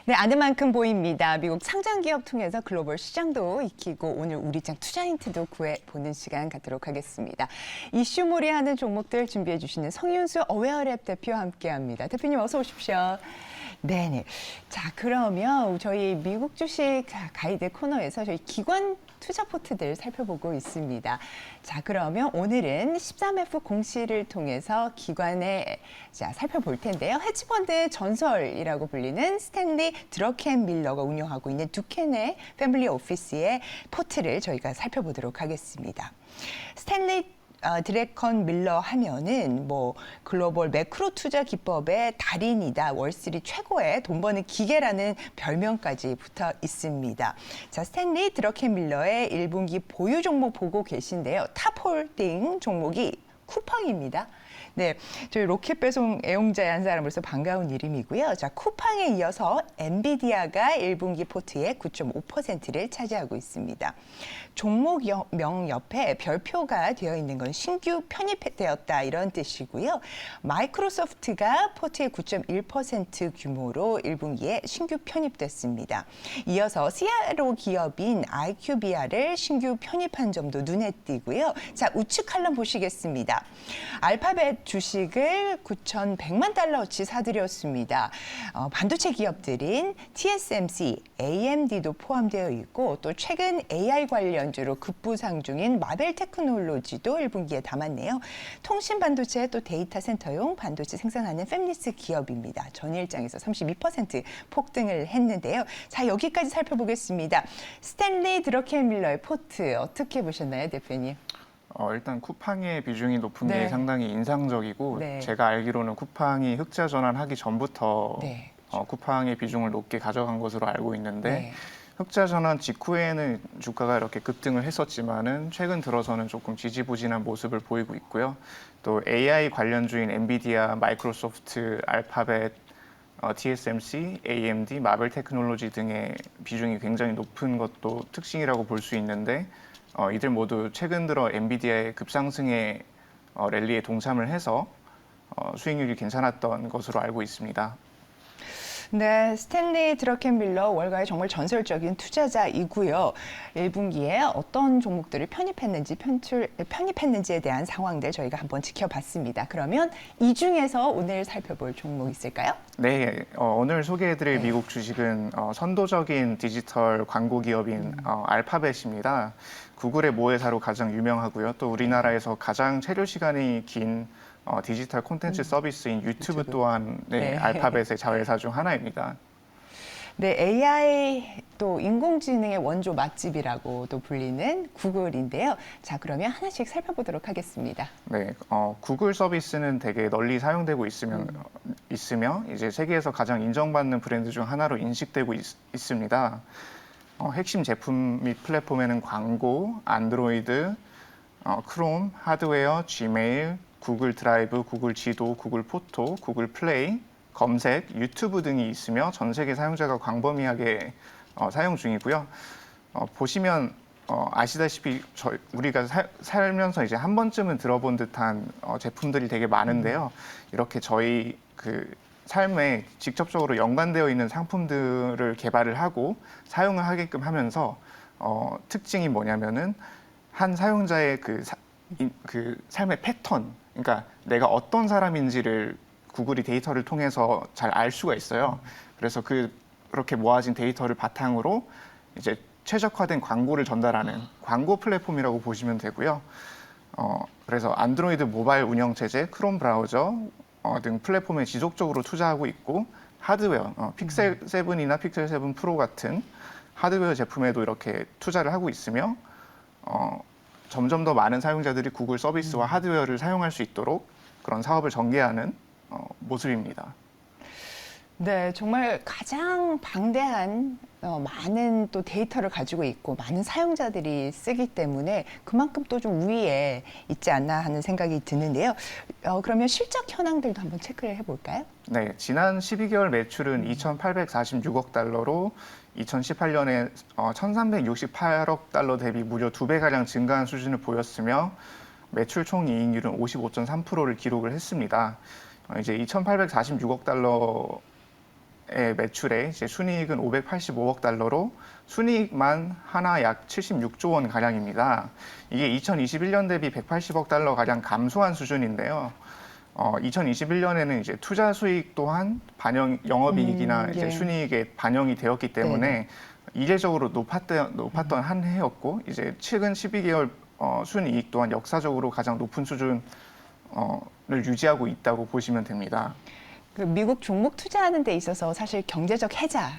네, 아는 만큼 보입니다. 미국 상장 기업 통해서 글로벌 시장도 익히고 오늘 우리장 투자 힌트도 구해보는 시간 갖도록 하겠습니다. 이슈몰이하는 종목들 준비해 주시는 성윤수 어웨어랩 대표와 함께합니다. 대표님 어서 오십시오. 네네. 자, 그러면 저희 미국 주식 가이드 코너에서 저희 기관 투자 포트들 살펴보고 있습니다. 자, 그러면 오늘은 13F 공시를 통해서 기관에 살펴볼 텐데요. 헤지펀드의 전설이라고 불리는 스탠리 드러켄밀러가 운영하고 있는 두켄의 패밀리 오피스의 포트를 저희가 살펴보도록 하겠습니다. 스탠리 드래컨밀러 하면은 뭐 글로벌 매크로 투자 기법의 달인이다, 월스트리트 최고의 돈 버는 기계라는 별명까지 붙어 있습니다. 자, 스탠리 드래컨밀러의 1분기 보유 종목 보고 계신데요. 탑홀딩 종목이 쿠팡입니다. 네, 저희 로켓 배송 애용자의 한 사람으로서 반가운 이름이고요. 자, 쿠팡에 이어서 엔비디아가 1분기 포트의 9.5%를 차지하고 있습니다. 종목명 옆에 별표가 되어 있는 건 신규 편입되었다 이런 뜻이고요. 마이크로소프트가 포트의 9.1% 규모로 1분기에 신규 편입됐습니다. 이어서 CRO 기업인 IQVR을 신규 편입한 점도 눈에 띄고요. 자, 우측 칼럼 보시겠습니다. 알파벳 주식을 9,100만 달러어치 사들였습니다. 반도체 기업들인 TSMC, AMD도 포함되어 있고 또 최근 AI 관련주로 급부상 중인 마벨 테크놀로지도 1분기에 담았네요. 통신 반도체 또 데이터 센터용 반도체 생산하는 팹리스 기업입니다. 전일장에서 32% 폭등을 했는데요. 자, 여기까지 살펴보겠습니다. 스탠리 드러켄밀러의 포트 어떻게 보셨나요, 대표님? 일단 쿠팡의 비중이 높은 네. 게 상당히 인상적이고 네. 제가 알기로는 쿠팡이 흑자 전환하기 전부터 네. 쿠팡의 비중을 높게 가져간 것으로 알고 있는데 네. 흑자 전환 직후에는 주가가 이렇게 급등을 했었지만은 최근 들어서는 조금 지지부진한 모습을 보이고 있고요. 또 AI 관련주인 엔비디아, 마이크로소프트, 알파벳, TSMC, AMD, 마벨 테크놀로지 등의 비중이 굉장히 높은 것도 특징이라고 볼 수 있는데 이들 모두 최근 들어 엔비디아의 급상승의 랠리에 동참을 해서 수익률이 괜찮았던 것으로 알고 있습니다. 네, 스탠리 드러켄밀러 월가의 정말 전설적인 투자자이고요. 1분기에 어떤 종목들을 편입했는지에 대한 상황들 저희가 한번 지켜봤습니다. 그러면 이 중에서 오늘 살펴볼 종목 있을까요? 네, 오늘 소개해드릴 미국 주식은 선도적인 디지털 광고 기업인 알파벳입니다. 구글의 모회사로 가장 유명하고요. 또 우리나라에서 가장 체류 시간이 긴 디지털 콘텐츠 서비스인 유튜브 또한 네. 알파벳의 자회사 중 하나입니다. 네, AI 또 인공지능의 원조 맛집이라고도 불리는 구글인데요. 자, 그러면 하나씩 살펴보도록 하겠습니다. 네, 구글 서비스는 되게 널리 사용되고 있으며 이제 세계에서 가장 인정받는 브랜드 중 하나로 인식되고 있습니다. 핵심 제품 및 플랫폼에는 광고, 안드로이드, 크롬, 하드웨어, 지메일, 구글 드라이브, 구글 지도, 구글 포토, 구글 플레이, 검색, 유튜브 등이 있으며 전 세계 사용자가 광범위하게 사용 중이고요. 보시면 아시다시피 우리가 살면서 이제 한 번쯤은 들어본 듯한 제품들이 되게 많은데요. 이렇게 저희 그 삶에 직접적으로 연관되어 있는 상품들을 개발을 하고 사용을 하게끔 하면서 특징이 뭐냐면은 한 사용자의 그 삶의 패턴, 그러니까 내가 어떤 사람인지를 구글이 데이터를 통해서 잘 알 수가 있어요. 그래서 그렇게 모아진 데이터를 바탕으로 이제 최적화된 광고를 전달하는 광고 플랫폼이라고 보시면 되고요. 그래서 안드로이드 모바일 운영체제, 크롬 브라우저 등 플랫폼에 지속적으로 투자하고 있고 하드웨어, 픽셀 7이나 픽셀 7 프로 같은 하드웨어 제품에도 이렇게 투자를 하고 있으며 점점 더 많은 사용자들이 구글 서비스와 하드웨어를 사용할 수 있도록 그런 사업을 전개하는 모습입니다. 네, 정말 가장 방대한 많은 또 데이터를 가지고 있고 많은 사용자들이 쓰기 때문에 그만큼 또 좀 우위에 있지 않나 하는 생각이 드는데요. 그러면 실적 현황들도 한번 체크를 해볼까요? 네, 지난 12개월 매출은 2,846억 달러로 2018년에 1,368억 달러 대비 무려 2배가량 증가한 수준을 보였으며 매출 총이익률은 55.3%를 기록을 했습니다. 이제 2,846억 달러 매출에 이제 순이익은 585억 달러로 순이익만 하나 약 76조 원 가량입니다. 이게 2021년 대비 180억 달러 가량 감소한 수준인데요. 2021년에는 이제 투자 수익 또한 영업이익이나 이제 예. 순이익에 반영이 되었기 때문에 네. 이례적으로 높았던 한 해였고 이제 최근 12개월 순이익 또한 역사적으로 가장 높은 수준을 유지하고 있다고 보시면 됩니다. 그 미국 종목 투자하는 데 있어서 사실 경제적 해자,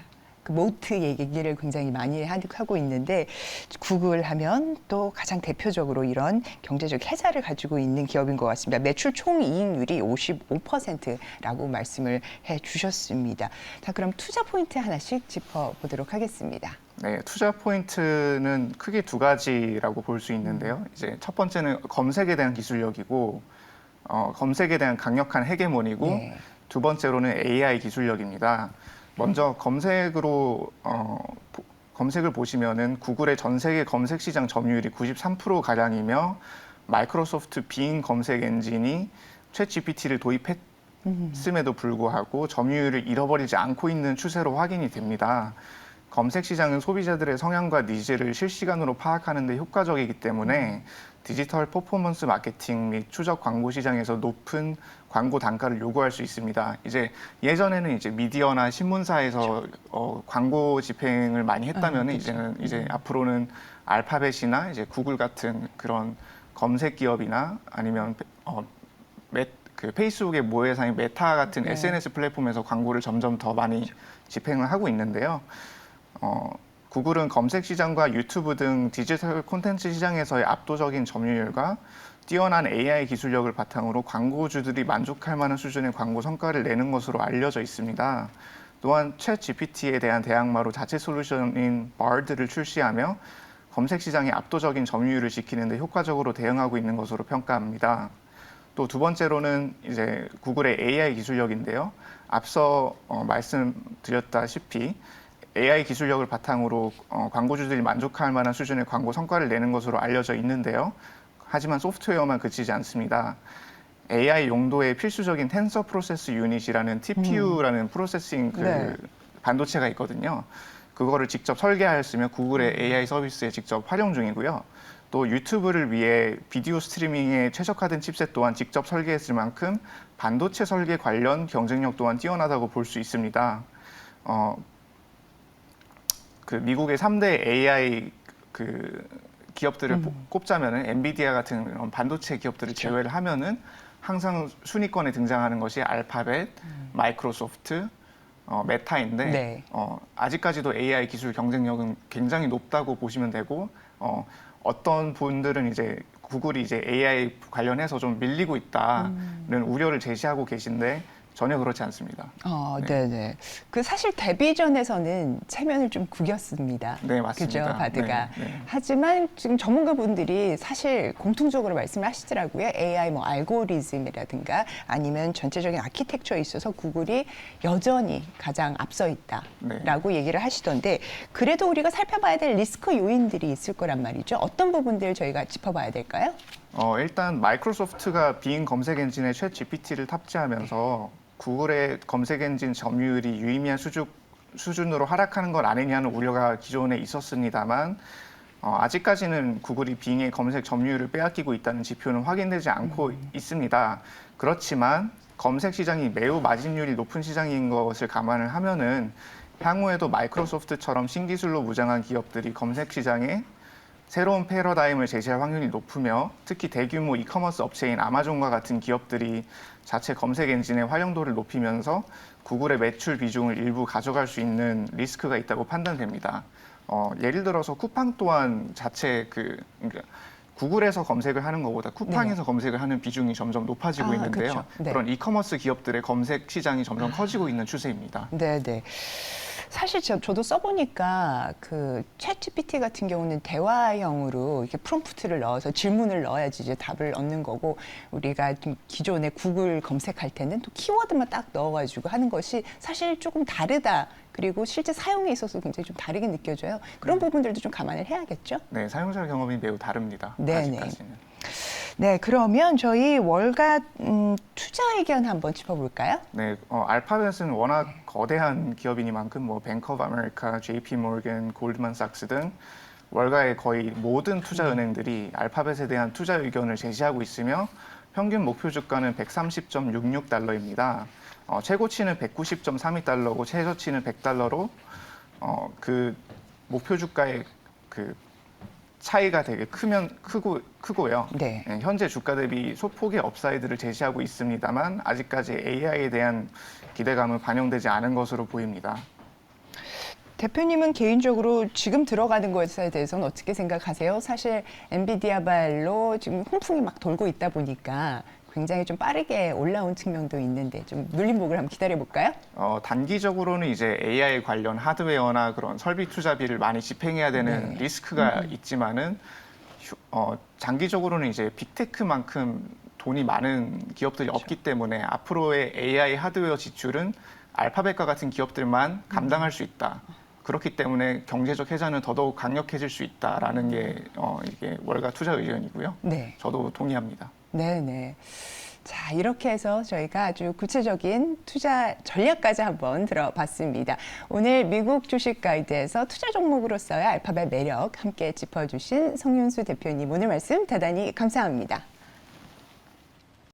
그 모트 얘기를 굉장히 많이 하고 있는데 구글 하면 또 가장 대표적으로 이런 경제적 해자를 가지고 있는 기업인 것 같습니다. 매출 총이익률이 55%라고 말씀을 해주셨습니다. 자, 그럼 투자 포인트 하나씩 짚어보도록 하겠습니다. 네, 투자 포인트는 크게 두 가지라고 볼 수 있는데요. 이제 첫 번째는 검색에 대한 기술력이고, 검색에 대한 강력한 헤게모니고, 네. 두 번째로는 AI 기술력입니다. 먼저 검색을 보시면은 구글의 전 세계 검색 시장 점유율이 93% 가량이며 마이크로소프트 빙 검색 엔진이 챗GPT를 도입했음에도 불구하고 점유율을 잃어버리지 않고 있는 추세로 확인이 됩니다. 검색 시장은 소비자들의 성향과 니즈를 실시간으로 파악하는 데 효과적이기 때문에 디지털 퍼포먼스 마케팅 및 추적 광고 시장에서 높은 광고 단가를 요구할 수 있습니다. 이제 예전에는 이제 미디어나 신문사에서 광고 집행을 많이 했다면 이제는 이제 앞으로는 알파벳이나 이제 구글 같은 그런 검색 기업이나 아니면 그 페이스북의 모회사인 메타 같은 네. SNS 플랫폼에서 광고를 점점 더 많이 집행을 하고 있는데요. 구글은 검색 시장과 유튜브 등 디지털 콘텐츠 시장에서의 압도적인 점유율과 뛰어난 AI 기술력을 바탕으로 광고주들이 만족할 만한 수준의 광고 성과를 내는 것으로 알려져 있습니다. 또한 챗 GPT에 대한 대항마로 자체 솔루션인 Bard를 출시하며 검색 시장의 압도적인 점유율을 지키는 데 효과적으로 대응하고 있는 것으로 평가합니다. 또 두 번째로는 이제 구글의 AI 기술력인데요. 앞서 말씀드렸다시피 AI 기술력을 바탕으로 광고주들이 만족할 만한 수준의 광고 성과를 내는 것으로 알려져 있는데요. 하지만 소프트웨어만 그치지 않습니다. AI 용도의 필수적인 텐서 프로세스 유닛이라는 TPU라는 프로세싱 네. 반도체가 있거든요. 그거를 직접 설계하였으며 구글의 AI 서비스에 직접 활용 중이고요. 또 유튜브를 위해 비디오 스트리밍에 최적화된 칩셋 또한 직접 설계했을 만큼 반도체 설계 관련 경쟁력 또한 뛰어나다고 볼 수 있습니다. 그 미국의 3대 AI 기업들을 꼽자면은 엔비디아 같은 그런 반도체 기업들을 제외를 하면은 항상 순위권에 등장하는 것이 알파벳, 마이크로소프트, 메타인데 네. 아직까지도 AI 기술 경쟁력은 굉장히 높다고 보시면 되고 어떤 분들은 이제 구글이 이제 AI 관련해서 좀 밀리고 있다는 우려를 제시하고 계신데 전혀 그렇지 않습니다. 네네. 그 사실 데뷔전에서는 체면을 좀 구겼습니다. 네, 맞습니다. 그죠, 바드가. 네, 네. 하지만 지금 전문가분들이 사실 공통적으로 말씀을 하시더라고요. AI 뭐 알고리즘이라든가 아니면 전체적인 아키텍처에 있어서 구글이 여전히 가장 앞서 있다라고 얘기를 하시던데 그래도 우리가 살펴봐야 될 리스크 요인들이 있을 거란 말이죠. 어떤 부분들 저희가 짚어봐야 될까요? 일단 마이크로소프트가 빙 검색 엔진에 챗 GPT를 탑재하면서 구글의 검색 엔진 점유율이 유의미한 수준으로 하락하는 건 아니냐는 우려가 기존에 있었습니다만 아직까지는 구글이 빙의 검색 점유율을 빼앗기고 있다는 지표는 확인되지 않고 있습니다. 그렇지만 검색 시장이 매우 마진율이 높은 시장인 것을 감안을 하면은 향후에도 마이크로소프트처럼 신기술로 무장한 기업들이 검색 시장에 새로운 패러다임을 제시할 확률이 높으며 특히 대규모 이커머스 업체인 아마존과 같은 기업들이 자체 검색 엔진의 활용도를 높이면서 구글의 매출 비중을 일부 가져갈 수 있는 리스크가 있다고 판단됩니다. 예를 들어서 쿠팡 또한 자체 그러니까 구글에서 검색을 하는 것보다 쿠팡에서 검색을 하는 비중이 점점 높아지고 있는데요. 그렇죠. 네. 그런 이커머스 기업들의 검색 시장이 점점 커지고 있는 추세입니다. 네네. 사실 저도 써보니까 그 챗GPT 같은 경우는 대화형으로 이렇게 프롬프트를 넣어서 질문을 넣어야지 이제 답을 얻는 거고 우리가 좀 기존에 구글 검색할 때는 또 키워드만 딱 넣어가지고 하는 것이 사실 조금 다르다. 그리고 실제 사용에 있어서 굉장히 좀 다르게 느껴져요. 그런 부분들도 좀 감안을 해야겠죠? 네, 사용자 경험이 매우 다릅니다. 네네. 아직까지는. 네, 그러면 저희 월가 투자 의견 한번 짚어볼까요? 네, 알파벳은 워낙 거대한 기업이니만큼 뭐 뱅크 오브 아메리카, JP 모건, 골드만삭스 등 월가의 거의 모든 투자 은행들이 알파벳에 대한 투자 의견을 제시하고 있으며 평균 목표 주가는 130.66달러입니다. 최고치는 190.32달러고 최저치는 100달러로 그 목표 주가의 그 차이가 되게 크고요. 네. 현재 주가 대비 소폭의 업사이드를 제시하고 있습니다만 아직까지 AI에 대한 기대감은 반영되지 않은 것으로 보입니다. 대표님은 개인적으로 지금 들어가는 것에 대해서는 어떻게 생각하세요? 사실 엔비디아발로 지금 훈풍이 막 돌고 있다 보니까 굉장히 좀 빠르게 올라온 측면도 있는데 좀 눌림목을 한번 기다려볼까요? 단기적으로는 이제 AI 관련 하드웨어나 그런 설비 투자비를 많이 집행해야 되는 네. 리스크가 있지만은 장기적으로는 이제 빅테크만큼 돈이 많은 기업들이 없기 때문에 앞으로의 AI 하드웨어 지출은 알파벳과 같은 기업들만 감당할 수 있다. 그렇기 때문에 경제적 혜자는 더더욱 강력해질 수 있다라는 게 이게 월가 투자 의견이고요. 네. 저도 동의합니다. 네네. 자, 이렇게 해서 저희가 아주 구체적인 투자 전략까지 한번 들어봤습니다. 오늘 미국 주식 가이드에서 투자 종목으로서의 알파벳 매력 함께 짚어주신 성윤수 대표님 오늘 말씀 대단히 감사합니다.